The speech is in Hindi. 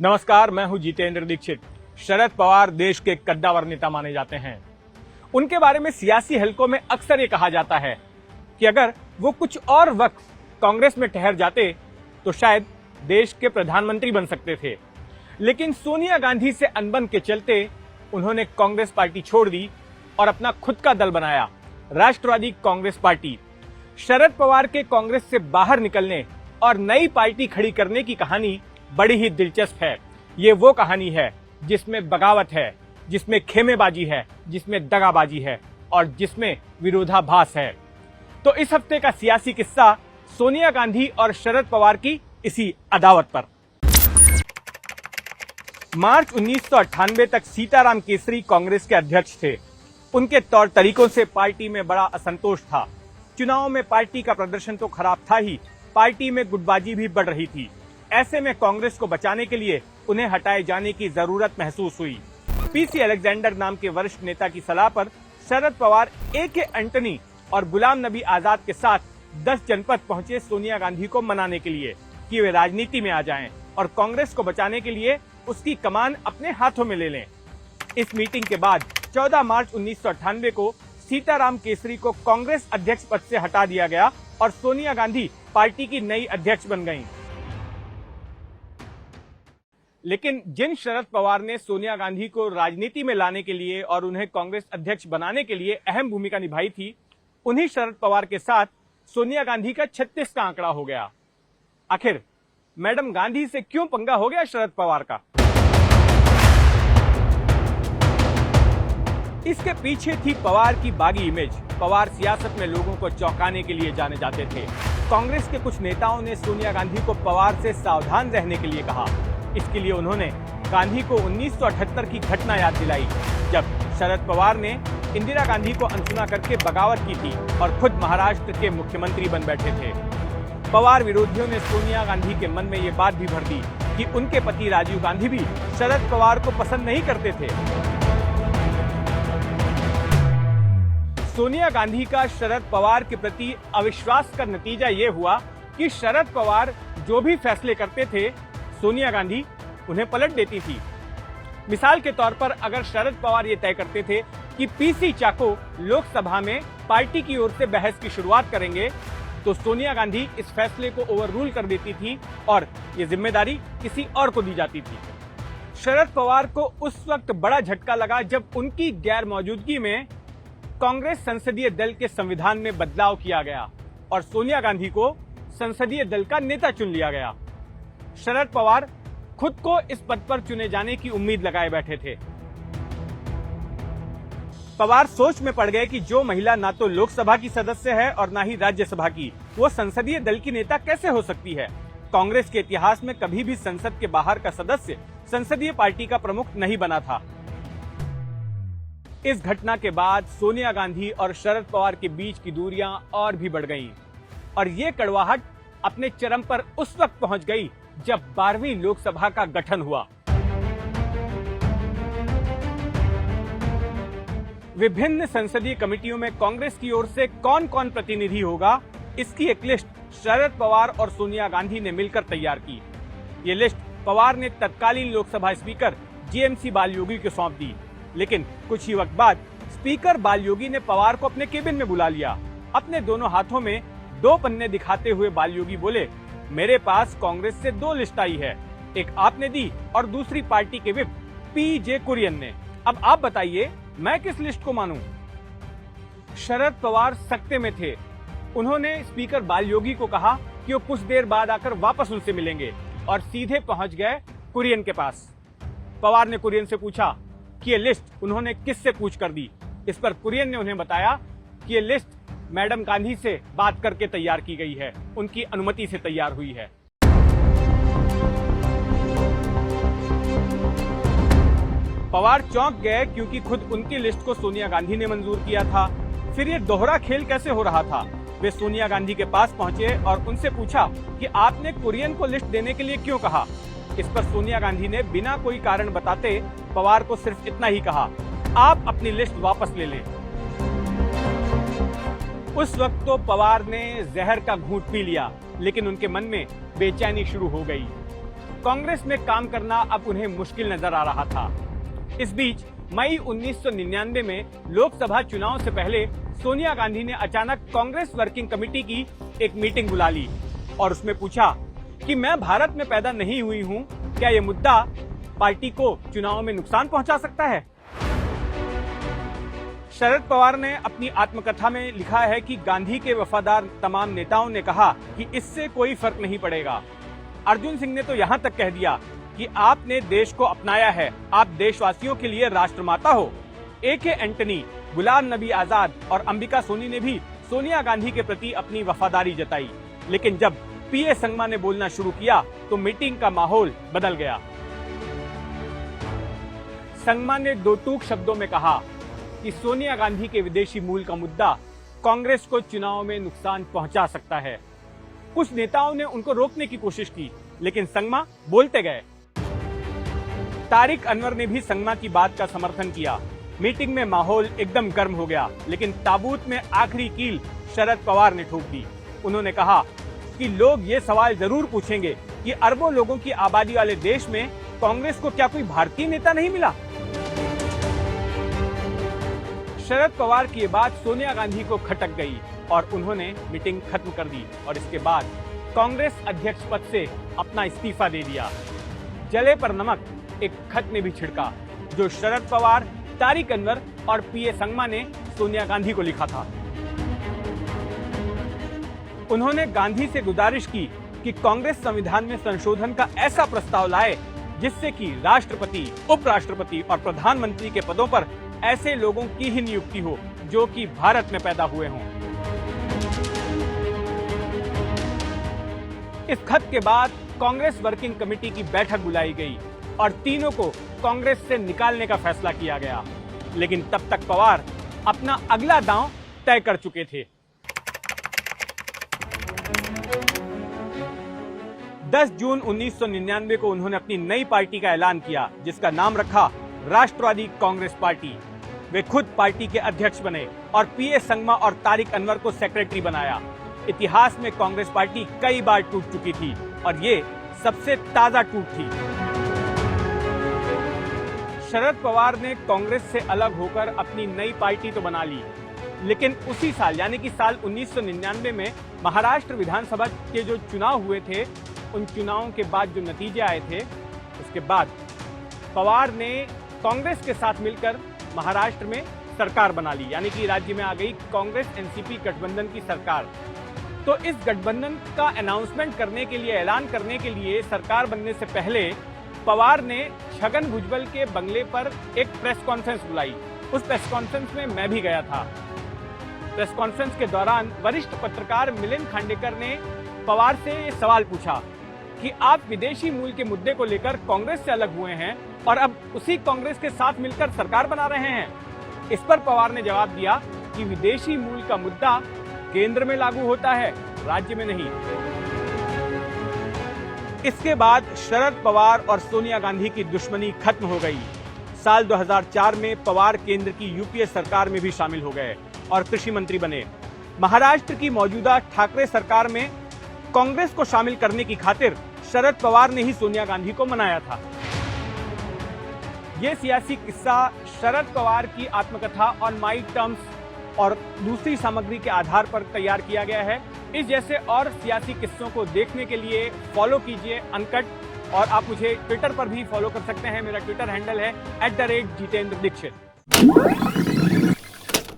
नमस्कार, मैं हूं जितेंद्र दीक्षित। शरद पवार देश के कद्दावर नेता माने जाते हैं। उनके बारे में सियासी हलकों में अक्सर ये कहा जाता है कि अगर वो कुछ और वक्त कांग्रेस में ठहर जाते तो शायद देश के प्रधानमंत्री बन सकते थे। लेकिन सोनिया गांधी से अनबन के चलते उन्होंने कांग्रेस पार्टी छोड़ दी और अपना खुद का दल बनाया, राष्ट्रवादी कांग्रेस पार्टी। शरद पवार के कांग्रेस से बाहर निकलने और नई पार्टी खड़ी करने की कहानी बड़ी ही दिलचस्प है। ये वो कहानी है जिसमें बगावत है, जिसमें खेमेबाजी है, जिसमें दगाबाजी है और जिसमें विरोधाभास है। तो इस हफ्ते का सियासी किस्सा सोनिया गांधी और शरद पवार की इसी अदावत पर। मार्च 1998 तक सीताराम केसरी कांग्रेस के अध्यक्ष थे। उनके तौर तरीकों से पार्टी में बड़ा असंतोष था। चुनाव में पार्टी का प्रदर्शन तो खराब था ही, पार्टी में गुटबाजी भी बढ़ रही थी। ऐसे में कांग्रेस को बचाने के लिए उन्हें हटाए जाने की जरूरत महसूस हुई। पीसी अलेक्जेंडर नाम के वरिष्ठ नेता की सलाह पर शरद पवार ए.के. एंटनी और गुलाम नबी आजाद के साथ 10 जनपद पहुंचे सोनिया गांधी को मनाने के लिए कि वे राजनीति में आ जाएं और कांग्रेस को बचाने के लिए उसकी कमान अपने हाथों में ले लें। इस मीटिंग के बाद 14 मार्च 1998 को सीताराम केसरी को कांग्रेस अध्यक्ष पद से हटा दिया गया और सोनिया गांधी पार्टी की नई अध्यक्ष बन गईं। लेकिन जिन शरद पवार ने सोनिया गांधी को राजनीति में लाने के लिए और उन्हें कांग्रेस अध्यक्ष बनाने के लिए अहम भूमिका निभाई थी, उन्हीं शरद पवार के साथ सोनिया गांधी का 36 का आंकड़ा हो गया। आखिर मैडम गांधी से क्यों पंगा हो गया शरद पवार का? इसके पीछे थी पवार की बागी इमेज। पवार सियासत में लोगों को चौंकाने के लिए जाने जाते थे। कांग्रेस के कुछ नेताओं ने सोनिया गांधी को पवार से सावधान रहने के लिए कहा। इसके लिए उन्होंने गांधी को 1978 की घटना याद दिलाई, जब शरद पवार ने इंदिरा गांधी को अनसुना करके बगावत की थी और खुद महाराष्ट्र के मुख्यमंत्री बन बैठे थे। पवार विरोधियों ने सोनिया गांधी के मन में ये बात भी भर दी कि उनके पति राजीव गांधी भी शरद पवार को पसंद नहीं करते थे। सोनिया गांधी का शरद पवार के प्रति अविश्वास का नतीजा ये हुआ कि शरद पवार जो भी फैसले करते थे, सोनिया गांधी उन्हें पलट देती थी। मिसाल के तौर पर अगर शरद पवार ये तय करते थे कि पीसी चाको लोकसभा में पार्टी की ओर से बहस की शुरुआत करेंगे, तो सोनिया गांधी इस फैसले को ओवररूल कर देती थी और ये जिम्मेदारी किसी और को दी जाती थी। शरद पवार को उस वक्त बड़ा झटका लगा जब उनकी गैर मौजूदगी में कांग्रेस संसदीय दल के संविधान में बदलाव किया गया और सोनिया गांधी को संसदीय दल का नेता चुन लिया गया। शरद पवार खुद को इस पद पर चुने जाने की उम्मीद लगाए बैठे थे। पवार सोच में पड़ गए कि जो महिला ना तो लोकसभा की सदस्य है और ना ही राज्यसभा की, वो संसदीय दल की नेता कैसे हो सकती है? कांग्रेस के इतिहास में कभी भी संसद के बाहर का सदस्य संसदीय पार्टी का प्रमुख नहीं बना था। इस घटना के बाद सोनिया गांधी और शरद पवार के बीच की दूरियां और भी बढ़ गईं और ये कड़वाहट अपने चरम पर उस वक्त पहुंच गई जब 12वीं लोकसभा का गठन हुआ। विभिन्न संसदीय कमेटियों में कांग्रेस की ओर से कौन कौन प्रतिनिधि होगा, इसकी एक लिस्ट शरद पवार और सोनिया गांधी ने मिलकर तैयार की। ये लिस्ट पवार ने तत्कालीन लोकसभा स्पीकर जीएमसी बालयोगी को सौंप दी। लेकिन कुछ ही वक्त बाद स्पीकर बालयोगी ने पवार को अपने केबिन में बुला लिया। अपने दोनों हाथों में 2 पन्ने दिखाते हुए बालयोगी बोले, मेरे पास कांग्रेस से 2 लिस्ट आई है, एक आपने दी और दूसरी पार्टी के विप पीजे कुरियन ने। अब आप बताइए मैं किस लिस्ट को मानूं? शरद पवार सकते में थे। उन्होंने स्पीकर बालयोगी को कहा कि वो कुछ देर बाद आकर वापस उनसे मिलेंगे और सीधे पहुंच गए कुरियन के पास। पवार ने कुरियन से पूछा कि ये लिस्ट उन्होंने किससे पूछ कर दी। इस पर कुरियन ने उन्हें बताया कि ये लिस्ट मैडम गांधी से बात करके तैयार की गई है, उनकी अनुमति से तैयार हुई है। पवार चौंक गए क्योंकि खुद उनकी लिस्ट को सोनिया गांधी ने मंजूर किया था। फिर ये दोहरा खेल कैसे हो रहा था? वे सोनिया गांधी के पास पहुंचे और उनसे पूछा कि आपने कुरियन को लिस्ट देने के लिए क्यों कहा। इस पर सोनिया गांधी ने बिना कोई कारण बताते पवार को सिर्फ इतना ही कहा, आप अपनी लिस्ट वापस ले लें। उस वक्त तो पवार ने जहर का घूंट पी लिया, लेकिन उनके मन में बेचैनी शुरू हो गई। कांग्रेस में काम करना अब उन्हें मुश्किल नजर आ रहा था। इस बीच मई 1999 में लोकसभा चुनाव से पहले सोनिया गांधी ने अचानक कांग्रेस वर्किंग कमेटी की एक मीटिंग बुला ली और उसमें पूछा कि मैं भारत में पैदा नहीं हुई हूं, क्या ये मुद्दा पार्टी को चुनाव में नुकसान पहुंचा सकता है? शरद पवार ने अपनी आत्मकथा में लिखा है कि गांधी के वफादार तमाम नेताओं ने कहा कि इससे कोई फर्क नहीं पड़ेगा। अर्जुन सिंह ने तो यहाँ तक कह दिया कि आपने देश को अपनाया है, आप देशवासियों के लिए राष्ट्रमाता हो। A.K. एंटनी, गुलाम नबी आजाद और अंबिका सोनी ने भी सोनिया गांधी के प्रति अपनी वफादारी जताई, लेकिन जब P.A. संगमा ने बोलना शुरू किया तो मीटिंग का माहौल बदल गया। संगमा ने दो टूक शब्दों में कहा कि सोनिया गांधी के विदेशी मूल का मुद्दा कांग्रेस को चुनाव में नुकसान पहुंचा सकता है। कुछ नेताओं ने उनको रोकने की कोशिश की, लेकिन संगमा बोलते गए। तारिक अनवर ने भी संगमा की बात का समर्थन किया। मीटिंग में माहौल एकदम गर्म हो गया, लेकिन ताबूत में आखिरी कील शरद पवार ने ठोक दी। उन्होंने कहा कि लोग ये सवाल जरूर पूछेंगे कि अरबों लोगों की आबादी वाले देश में कांग्रेस को क्या कोई भारतीय नेता नहीं मिला? शरद पवार की ये बात सोनिया गांधी को खटक गई और उन्होंने मीटिंग खत्म कर दी और इसके बाद कांग्रेस अध्यक्ष पद से अपना इस्तीफा दे दिया। जले पर नमक एक खत में भी छिड़का, जो शरद पवार, तारिक अनवर और P.A. संगमा ने सोनिया गांधी को लिखा था। उन्होंने गांधी से गुजारिश की कि कांग्रेस संविधान में संशोधन का ऐसा प्रस्ताव लाए जिससे कि राष्ट्रपति, उपराष्ट्रपति और प्रधानमंत्री के पदों पर ऐसे लोगों की ही नियुक्ति हो जो कि भारत में पैदा हुए हों। इस खत के बाद कांग्रेस वर्किंग कमेटी की बैठक बुलाई गई और तीनों को कांग्रेस से निकालने का फैसला किया गया, लेकिन तब तक पवार अपना अगला दांव तय कर चुके थे। 10 जून 1999 को उन्होंने अपनी नई पार्टी का ऐलान किया, जिसका नाम रखा राष्ट्रवादी कांग्रेस पार्टी। वे खुद पार्टी के अध्यक्ष बने और P.A. संगमा और तारिक अनवर को सेक्रेटरी बनाया। इतिहास में कांग्रेस पार्टी कई बार टूट चुकी थी और ये सबसे ताजा टूट थी। शरद पवार ने कांग्रेस से अलग होकर अपनी नई पार्टी तो बना ली, लेकिन उसी साल यानी कि साल 1999 में महाराष्ट्र विधानसभा के जो चुनाव हुए थे, उन चुनावों के बाद जो नतीजे आए थे, उसके बाद पवार ने कांग्रेस के साथ मिलकर महाराष्ट्र में सरकार बना ली, यानी कि राज्य में आ गई कांग्रेस एनसीपी गठबंधन की सरकार। तो इस गठबंधन का अनाउंसमेंट करने के लिए, ऐलान करने के लिए सरकार बनने से पहले पवार ने छगन भुजबल के बंगले पर एक प्रेस कॉन्फ्रेंस बुलाई। उस प्रेस कॉन्फ्रेंस में मैं भी गया था। प्रेस कॉन्फ्रेंस के दौरान वरिष्ठ पत्रकार मिलिंद खांडेकर ने पवार से ये सवाल पूछा कि आप विदेशी मूल के मुद्दे को लेकर कांग्रेस से अलग हुए हैं और अब उसी कांग्रेस के साथ मिलकर सरकार बना रहे हैं। इस पर पवार ने जवाब दिया कि विदेशी मूल का मुद्दा केंद्र में लागू होता है, राज्य में नहीं। इसके बाद शरद पवार और सोनिया गांधी की दुश्मनी खत्म हो गई। साल 2004 में पवार केंद्र की यूपीए सरकार में भी शामिल हो गए और कृषि मंत्री बने। महाराष्ट्र की मौजूदा ठाकरे सरकार में कांग्रेस को शामिल करने की खातिर शरद पवार ने ही सोनिया गांधी को मनाया था। ये सियासी किस्सा शरद पवार की आत्मकथा ऑन माई टर्म्स और दूसरी सामग्री के आधार पर तैयार किया गया है। इस जैसे और सियासी किस्सों को देखने के लिए फॉलो कीजिए अनकट, और आप मुझे ट्विटर पर भी फॉलो कर सकते हैं। मेरा ट्विटर हैंडल है @जितेंद्र दीक्षित।